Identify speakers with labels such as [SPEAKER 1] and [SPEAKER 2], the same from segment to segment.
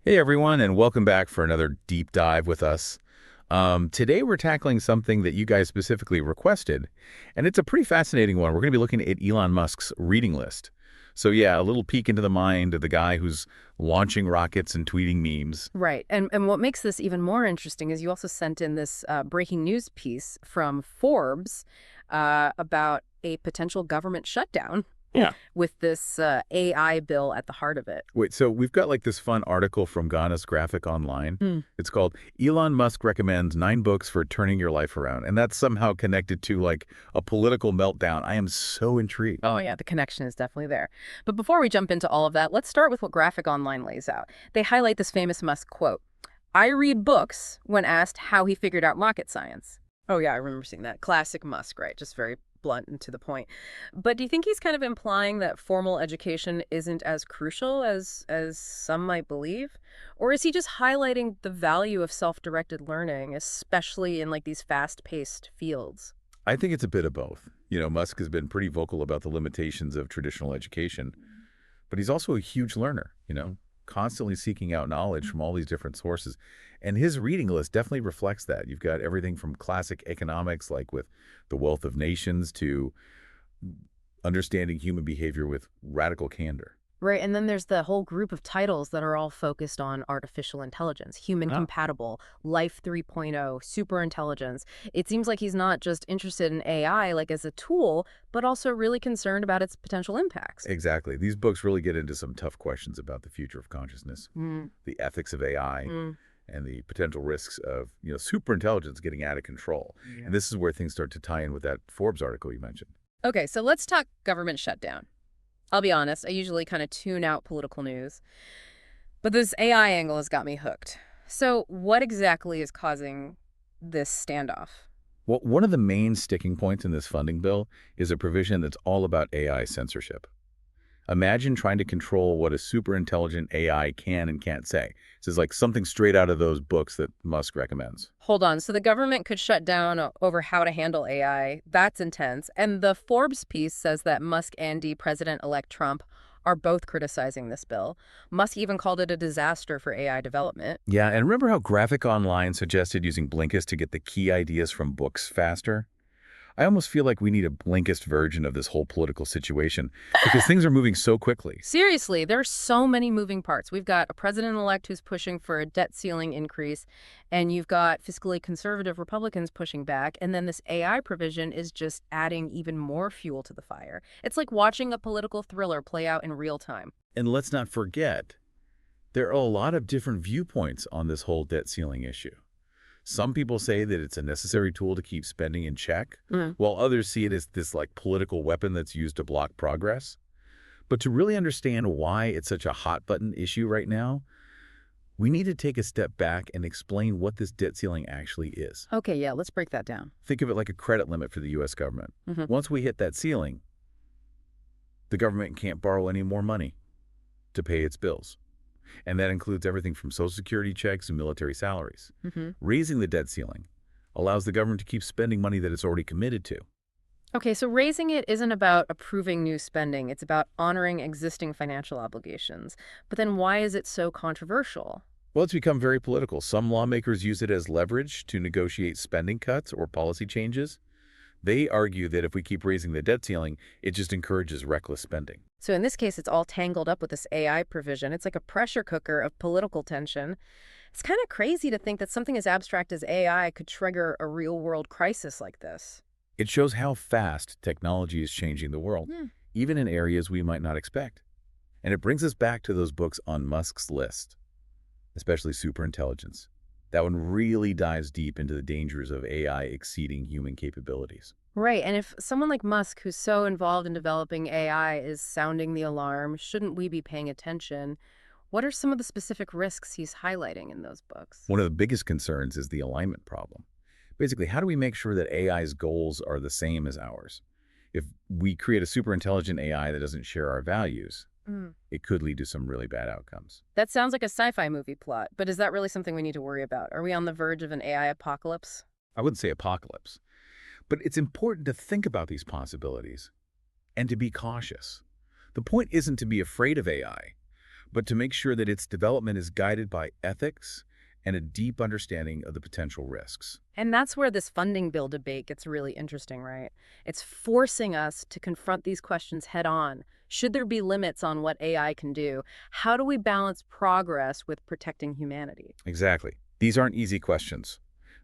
[SPEAKER 1] Hey everyone, and welcome back for another deep dive with us. Today we're tackling something that you guys specifically requested, and it's a pretty fascinating one. We're going to be looking at Elon Musk's reading list. So yeah, a little peek into the mind of the guy who's launching rockets and tweeting memes.
[SPEAKER 2] Right. And what makes this even more interesting is you also sent in this breaking news piece from Forbes about a potential government shutdown
[SPEAKER 1] Yeah.
[SPEAKER 2] with this AI bill at the heart of it.
[SPEAKER 1] Wait, so we've got like this fun article from Ghana's Graphic Online.
[SPEAKER 2] Hmm.
[SPEAKER 1] It's called Elon Musk Recommends 9 Books for Turning Your Life Around. And that's somehow connected to like a political meltdown. I am so intrigued.
[SPEAKER 2] Oh, yeah, the connection is definitely there. But before we jump into all of that, let's start with what Graphic Online lays out. They highlight this famous Musk quote: "I read books," when asked how he figured out rocket science. Oh, yeah, I remember seeing that. Classic Musk, right? Just very blunt and to the point. But do you think he's kind of implying that formal education isn't as crucial as some might believe? Or is he just highlighting the value of self-directed learning, especially in like these fast-paced fields?
[SPEAKER 1] I think it's a bit of both. Musk has been pretty vocal about the limitations of traditional education, but he's also a huge learner, constantly seeking out knowledge from all these different sources. And his reading list definitely reflects that. You've got everything from classic economics, like with The Wealth of Nations, to understanding human behavior with radical candor.
[SPEAKER 2] Right, and then there's the whole group of titles that are all focused on artificial intelligence, human
[SPEAKER 1] Ah,
[SPEAKER 2] compatible, life 3.0, super intelligence. It seems like he's not just interested in AI like as a tool, but also really concerned about its potential impacts.
[SPEAKER 1] exactly. These books really get into some tough questions about the future of consciousness,
[SPEAKER 2] Mm,
[SPEAKER 1] the ethics of AI,
[SPEAKER 2] mm,
[SPEAKER 1] and the potential risks of, superintelligence getting out of control.
[SPEAKER 2] yeah.
[SPEAKER 1] And this is where things start to tie in with that Forbes article you mentioned.
[SPEAKER 2] Okay, so let's talk government shutdown. I'll be honest, I usually kind of tune out political news, but this AI angle has got me hooked. So, what exactly is causing this standoff?
[SPEAKER 1] Well, one of the main sticking points in this funding bill is a provision that's all about AI censorship. Imagine trying to control what a super intelligent AI can and can't say. This is like something straight out of those books that Musk recommends.
[SPEAKER 2] Hold on. So the government could shut down over how to handle AI. That's intense. And the Forbes piece says that Musk and President-elect Trump are both criticizing this bill. Musk even called it a disaster for AI development.
[SPEAKER 1] Yeah, and remember how Graphic Online suggested using Blinkist to get the key ideas from books faster? I almost feel like we need a Blinkist version of this whole political situation because things are moving so quickly.
[SPEAKER 2] Seriously, there are so many moving parts. We've got a president-elect who's pushing for a debt ceiling increase, and you've got fiscally conservative Republicans pushing back, and then this AI provision is just adding even more fuel to the fire. It's like watching a political thriller play out in real time.
[SPEAKER 1] And let's not forget, there are a lot of different viewpoints on this whole debt ceiling issue. Some people say that it's a necessary tool to keep spending in check, while others see it as this like political weapon that's used to block progress. But to really understand why it's such a hot button issue right now, we need to take a step back and explain what this debt ceiling actually is.
[SPEAKER 2] Okay, yeah, let's break that down.
[SPEAKER 1] Think of it like a credit limit for the US government.
[SPEAKER 2] Hmm.
[SPEAKER 1] Once we hit that ceiling, the government can't borrow any more money to pay its bills. And that includes everything from Social Security checks and military salaries.
[SPEAKER 2] Hmm.
[SPEAKER 1] Raising the debt ceiling allows the government to keep spending money that it's already committed to.
[SPEAKER 2] Okay, so raising it isn't about approving new spending. It's about honoring existing financial obligations. But then why is it so controversial?
[SPEAKER 1] Well, it's become very political. Some lawmakers use it as leverage to negotiate spending cuts or policy changes. They argue that if we keep raising the debt ceiling, it just encourages reckless spending.
[SPEAKER 2] So in this case, it's all tangled up with this AI provision. It's like a pressure cooker of political tension. It's kind of crazy to think that something as abstract as AI could trigger a real-world crisis like this.
[SPEAKER 1] It shows how fast technology is changing the world,
[SPEAKER 2] Hmm.
[SPEAKER 1] even in areas we might not expect. And it brings us back to those books on Musk's list, especially Superintelligence. That one really dives deep into the dangers of AI exceeding human capabilities.
[SPEAKER 2] Right, and if someone like Musk, who's so involved in developing AI, is sounding the alarm, shouldn't we be paying attention? What are some of the specific risks he's highlighting in those books?
[SPEAKER 1] One of the biggest concerns is the alignment problem. Basically, how do we make sure that AI's goals are the same as ours? If we create a super intelligent AI that doesn't share our values,
[SPEAKER 2] Mm.
[SPEAKER 1] it could lead to some really bad outcomes.
[SPEAKER 2] That sounds like a sci-fi movie plot, but is that really something we need to worry about? Are we on the verge of an AI apocalypse?
[SPEAKER 1] I wouldn't say apocalypse, but it's important to think about these possibilities and to be cautious. The point isn't to be afraid of AI, but to make sure that its development is guided by ethics and a deep understanding of the potential risks.
[SPEAKER 2] And that's where this funding bill debate gets really interesting, right? It's forcing us to confront these questions head on. Should there be limits on what AI can do? How do we balance progress with protecting humanity?
[SPEAKER 1] Exactly. These aren't easy questions.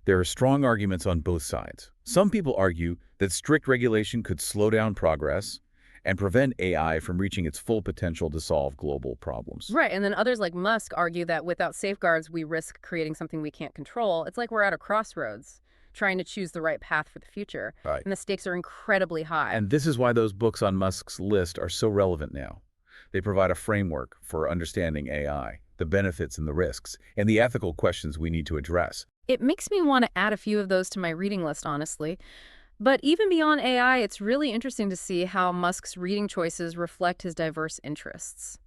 [SPEAKER 1] There are strong arguments on both sides. Some people argue that strict regulation could slow down progress and prevent AI from reaching its full potential to solve global problems.
[SPEAKER 2] Right, and then others like Musk argue that without safeguards, we risk creating something we can't control. It's like we're at a crossroads, trying to choose the right path for the future.
[SPEAKER 1] Right.
[SPEAKER 2] And the stakes are incredibly high.
[SPEAKER 1] And this is why those books on Musk's list are so relevant now. They provide a framework for understanding AI, the benefits and the risks, and the ethical questions we need to address.
[SPEAKER 2] It makes me want to add a few of those to my reading list, honestly. But even beyond AI, it's really interesting to see how Musk's reading choices reflect his diverse interests.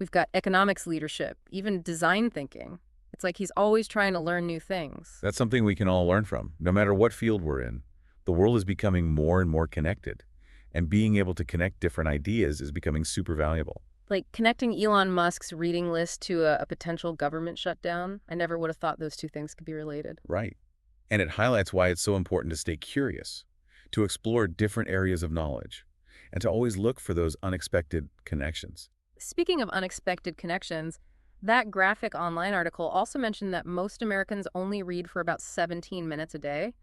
[SPEAKER 2] We've got economics leadership, even design thinking. It's like he's always trying to learn new things.
[SPEAKER 1] That's something we can all learn from, no matter what field we're in. The world is becoming more and more connected, and being able to connect different ideas is becoming super valuable.
[SPEAKER 2] Like connecting Elon Musk's reading list to a potential government shutdown, I never would have thought those two things could be related.
[SPEAKER 1] Right. And it highlights why it's so important to stay curious, to explore different areas of knowledge, and to always look for those unexpected connections.
[SPEAKER 2] Speaking of unexpected connections, that graphic online article also mentioned that most Americans only read for about 17 minutes a day.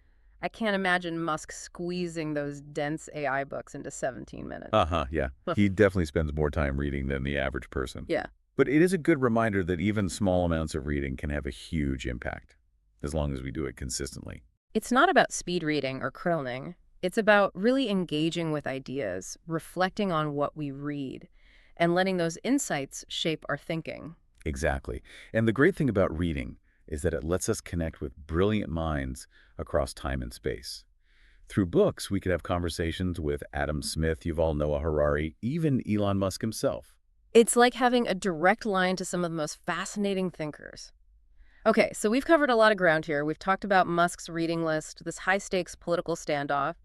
[SPEAKER 2] I can't imagine Musk squeezing those dense AI books into 17 minutes.
[SPEAKER 1] Yeah. He definitely spends more time reading than the average person.
[SPEAKER 2] Yeah.
[SPEAKER 1] But it is a good reminder that even small amounts of reading can have a huge impact, as long as we do it consistently.
[SPEAKER 2] It's not about speed reading or kroning. It's about really engaging with ideas, reflecting on what we read, and letting those insights shape our thinking.
[SPEAKER 1] Exactly. And the great thing about reading is that it lets us connect with brilliant minds across time and space. Through books, we could have conversations with Adam Smith, Yuval Noah Harari, even Elon Musk himself.
[SPEAKER 2] It's like having a direct line to some of the most fascinating thinkers. Okay, so we've covered a lot of ground here. We've talked about Musk's reading list, this high-stakes political standoff,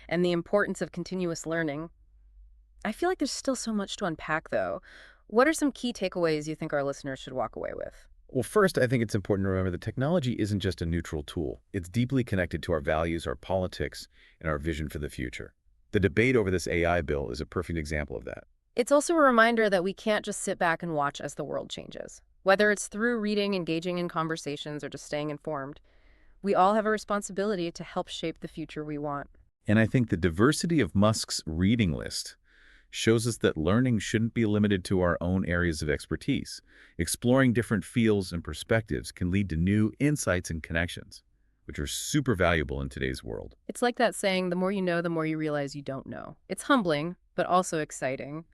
[SPEAKER 2] and the importance of continuous learning. I feel like there's still so much to unpack, though. What are some key takeaways you think our listeners should walk away with?
[SPEAKER 1] Well, first, I think it's important to remember that technology isn't just a neutral tool. It's deeply connected to our values, our politics, and our vision for the future. The debate over this AI bill is a perfect example of that.
[SPEAKER 2] It's also a reminder that we can't just sit back and watch as the world changes. Whether it's through reading, engaging in conversations, or just staying informed, we all have a responsibility to help shape the future we want.
[SPEAKER 1] And I think the diversity of Musk's reading list shows us that learning shouldn't be limited to our own areas of expertise. Exploring different fields and perspectives can lead to new insights and connections, which are super valuable in today's world.
[SPEAKER 2] It's like that saying, the more you know, the more you realize you don't know. It's humbling, but also exciting.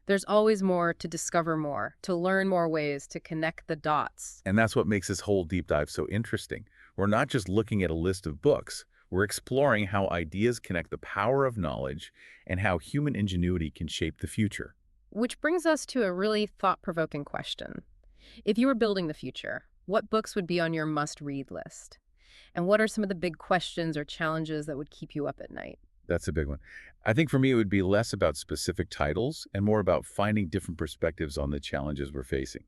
[SPEAKER 2] There's always more to discover more, to learn more ways to connect the dots.
[SPEAKER 1] And that's what makes this whole deep dive so interesting. We're not just looking at a list of books. We're exploring how ideas connect the power of knowledge and how human ingenuity can shape the future.
[SPEAKER 2] Which brings us to a really thought-provoking question. If you were building the future, what books would be on your must-read list? And what are some of the big questions or challenges that would keep you up at night?
[SPEAKER 1] That's a big one. I think for me, it would be less about specific titles and more about finding different perspectives on the challenges we're facing.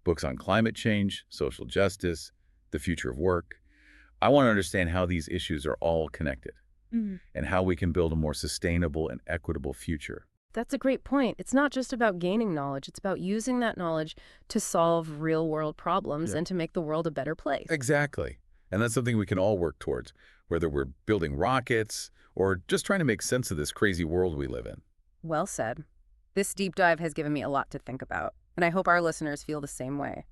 [SPEAKER 1] Books on climate change, social justice, the future of work. I want to understand how these issues are all connected and how we can build a more sustainable and equitable future.
[SPEAKER 2] That's a great point. It's not just about gaining knowledge. It's about using that knowledge to solve real-world problems and to make the world a better place.
[SPEAKER 1] Exactly. And that's something we can all work towards, whether we're building rockets or just trying to make sense of this crazy world we live in.
[SPEAKER 2] Well said. This deep dive has given me a lot to think about, and I hope our listeners feel the same way.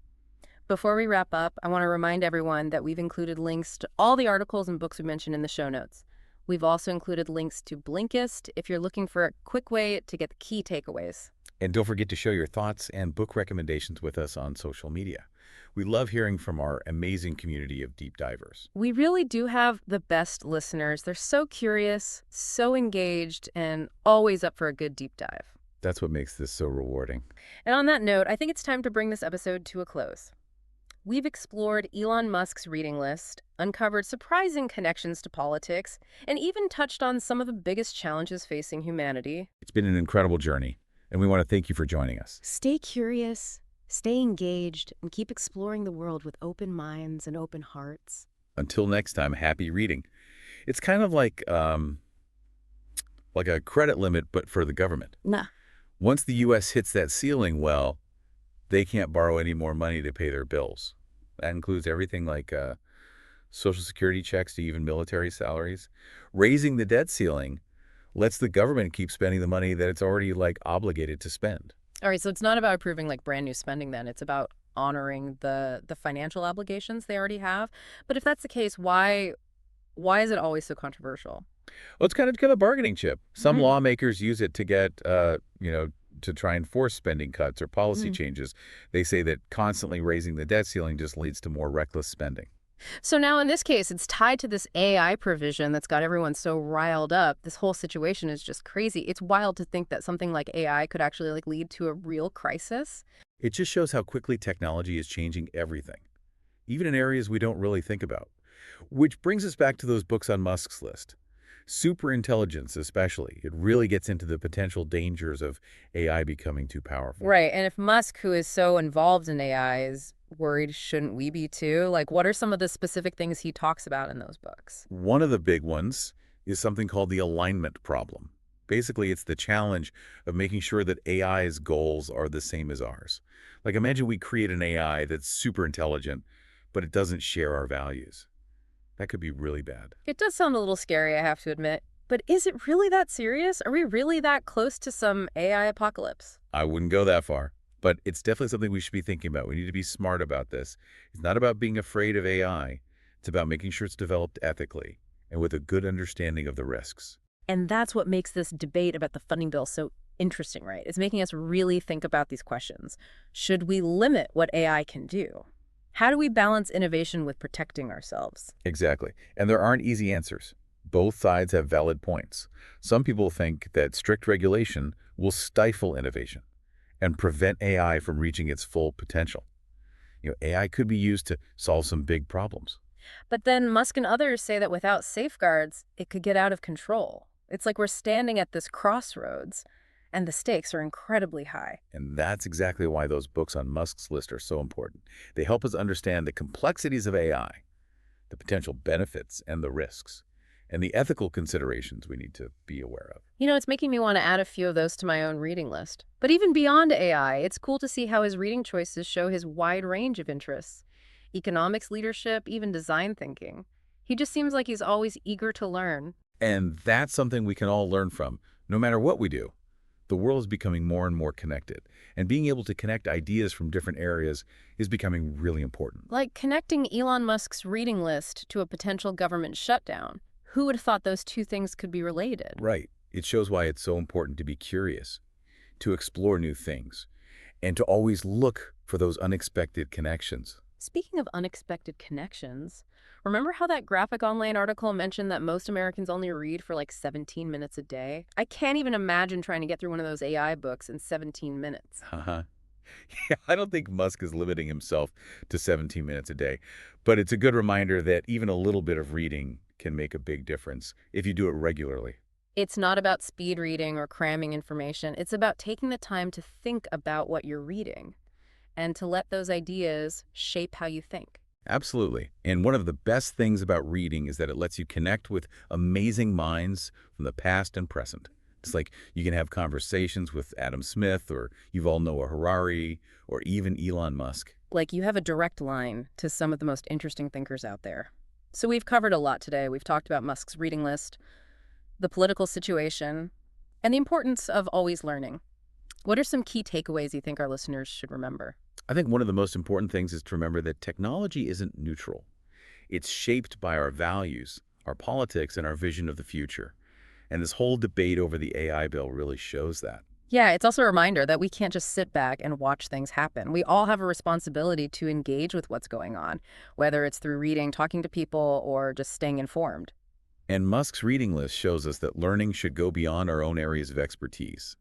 [SPEAKER 2] Before we wrap up, I want to remind everyone that we've included links to all the articles and books we mentioned in the show notes. We've also included links to Blinkist if you're looking for a quick way to get the key takeaways.
[SPEAKER 1] And don't forget to share your thoughts and book recommendations with us on social media. We love hearing from our amazing community of deep divers.
[SPEAKER 2] We really do have the best listeners. They're so curious, so engaged, and always up for a good deep dive.
[SPEAKER 1] That's what makes this so rewarding.
[SPEAKER 2] And on that note, I think it's time to bring this episode to a close. We've explored Elon Musk's reading list, uncovered surprising connections to politics, and even touched on some of the biggest challenges facing humanity.
[SPEAKER 1] It's been an incredible journey, and we want to thank you for joining us.
[SPEAKER 2] Stay curious, Stay engaged and keep exploring the world with open minds and open hearts.
[SPEAKER 1] Until next time, happy reading. It's kind of like a credit limit, but for the government.
[SPEAKER 2] Nah.
[SPEAKER 1] Once the U.S. hits that ceiling, well, they can't borrow any more money to pay their bills. That includes everything like Social Security checks to even military salaries. Raising the debt ceiling lets the government keep spending the money that it's already obligated to spend.
[SPEAKER 2] All right, so it's not about approving like brand new spending then. It's about honoring the financial obligations they already have. But if that's the case, why is it always so controversial?
[SPEAKER 1] Well, it's kind of a bargaining chip. Some lawmakers use it to get, to try and force spending cuts or policy changes. They say that constantly raising the debt ceiling just leads to more reckless spending.
[SPEAKER 2] So now in this case, it's tied to this AI provision that's got everyone so riled up. This whole situation is just crazy. It's wild to think that something like AI could actually lead to a real crisis.
[SPEAKER 1] It just shows how quickly technology is changing everything, even in areas we don't really think about. Which brings us back to those books on Musk's list. Superintelligence especially. It really gets into the potential dangers of AI becoming too powerful.
[SPEAKER 2] Right. And if Musk, who is so involved in AI, is worried, shouldn't we be too? Like, what are some of the specific things he talks about in those books?
[SPEAKER 1] One of the big ones is something called the alignment problem. Basically, it's the challenge of making sure that AI's goals are the same as ours. Like, imagine we create an AI that's super intelligent, but it doesn't share our values. That could be really bad.
[SPEAKER 2] It does sound a little scary, I have to admit. But is it really that serious? Are we really that close to some AI apocalypse?
[SPEAKER 1] I wouldn't go that far, but it's definitely something we should be thinking about. We need to be smart about this. It's not about being afraid of AI. It's about making sure it's developed ethically and with a good understanding of the risks.
[SPEAKER 2] And that's what makes this debate about the funding bill so interesting, right? It's making us really think about these questions. Should we limit what AI can do? How do we balance innovation with protecting ourselves?
[SPEAKER 1] Exactly. And there aren't easy answers. Both sides have valid points. Some people think that strict regulation will stifle innovation and prevent AI from reaching its full potential. AI could be used to solve some big problems.
[SPEAKER 2] But then Musk and others say that without safeguards, it could get out of control. It's like we're standing at this crossroads, and the stakes are incredibly high.
[SPEAKER 1] And that's exactly why those books on Musk's list are so important. They help us understand the complexities of AI, the potential benefits and the risks, and the ethical considerations we need to be aware of.
[SPEAKER 2] It's making me want to add a few of those to my own reading list. But even beyond AI, it's cool to see how his reading choices show his wide range of interests. Economics, leadership, even design thinking. He just seems like he's always eager to learn.
[SPEAKER 1] And that's something we can all learn from, no matter what we do. The world is becoming more and more connected, and being able to connect ideas from different areas is becoming really important.
[SPEAKER 2] Like connecting Elon Musk's reading list to a potential government shutdown. Who would have thought those two things could be related?
[SPEAKER 1] Right. It shows why it's so important to be curious, to explore new things, and to always look for those unexpected connections.
[SPEAKER 2] Speaking of unexpected connections, remember how that Graphic Online article mentioned that most Americans only read for 17 minutes a day? I can't even imagine trying to get through one of those AI books in 17 minutes.
[SPEAKER 1] Uh-huh. Yeah, I don't think Musk is limiting himself to 17 minutes a day, but it's a good reminder that even a little bit of reading can make a big difference if you do it regularly.
[SPEAKER 2] It's not about speed reading or cramming information. It's about taking the time to think about what you're reading and to let those ideas shape how you think.
[SPEAKER 1] Absolutely. And one of the best things about reading is that it lets you connect with amazing minds from the past and present. It's like you can have conversations with Adam Smith or Yuval Noah Harari or even Elon Musk.
[SPEAKER 2] Like you have a direct line to some of the most interesting thinkers out there. So we've covered a lot today. We've talked about Musk's reading list, the political situation, and the importance of always learning. What are some key takeaways you think our listeners should remember?
[SPEAKER 1] I think one of the most important things is to remember that technology isn't neutral. It's shaped by our values, our politics, and our vision of the future. And this whole debate over the AI bill really shows that.
[SPEAKER 2] Yeah, it's also a reminder that we can't just sit back and watch things happen. We all have a responsibility to engage with what's going on, whether it's through reading, talking to people, or just staying informed.
[SPEAKER 1] And Musk's reading list shows us that learning should go beyond our own areas of expertise.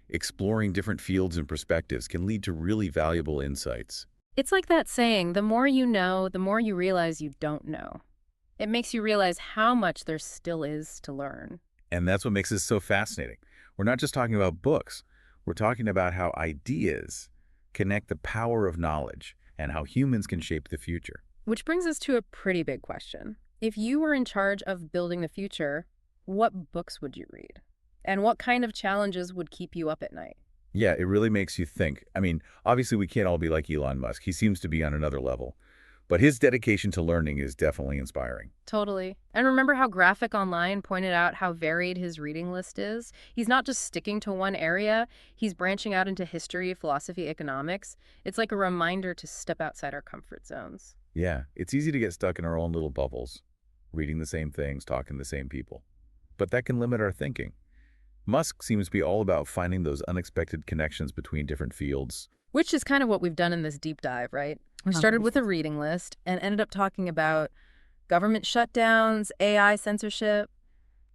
[SPEAKER 1] Exploring different fields and perspectives can lead to really valuable insights.
[SPEAKER 2] It's like that saying, the more you know, the more you realize you don't know. It makes you realize how much there still is to learn.
[SPEAKER 1] And that's what makes this so fascinating. We're not just talking about books. We're talking about how ideas connect the power of knowledge and how humans can shape the future.
[SPEAKER 2] Which brings us to a pretty big question. If you were in charge of building the future, what books would you read? And what kind of challenges would keep you up at night?
[SPEAKER 1] Yeah, it really makes you think. I mean, obviously we can't all be like Elon Musk. He seems to be on another level. But his dedication to learning is definitely inspiring.
[SPEAKER 2] Totally. And remember how Graphic Online pointed out how varied his reading list is? He's not just sticking to one area, he's branching out into history, philosophy, economics. It's like a reminder to step outside our comfort zones.
[SPEAKER 1] Yeah, it's easy to get stuck in our own little bubbles, reading the same things, talking to the same people. But that can limit our thinking. Musk seems to be all about finding those unexpected connections between different fields.
[SPEAKER 2] Which is kind of what we've done in this deep dive, right? We started with a reading list and ended up talking about government shutdowns, AI censorship,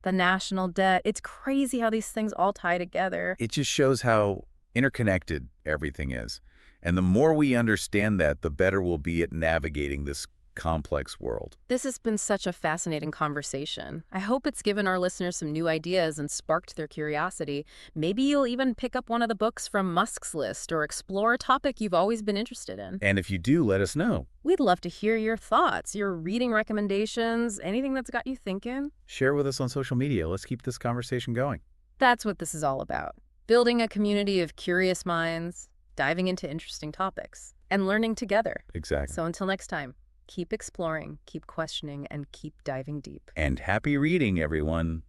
[SPEAKER 2] the national debt. It's crazy how these things all tie together.
[SPEAKER 1] It just shows how interconnected everything is. And the more we understand that, the better we'll be at navigating this complex world.
[SPEAKER 2] This has been such a fascinating conversation. I hope it's given our listeners some new ideas and sparked their curiosity. Maybe you'll even pick up one of the books from Musk's list or explore a topic you've always been interested in.
[SPEAKER 1] And if you do, let us know.
[SPEAKER 2] We'd love to hear your thoughts, your reading recommendations, anything that's got you thinking.
[SPEAKER 1] Share with us on social media. Let's keep this conversation going.
[SPEAKER 2] That's what this is all about. Building a community of curious minds, diving into interesting topics, and learning together.
[SPEAKER 1] Exactly.
[SPEAKER 2] So until next time, keep exploring, keep questioning, and keep diving deep.
[SPEAKER 1] And happy reading, everyone.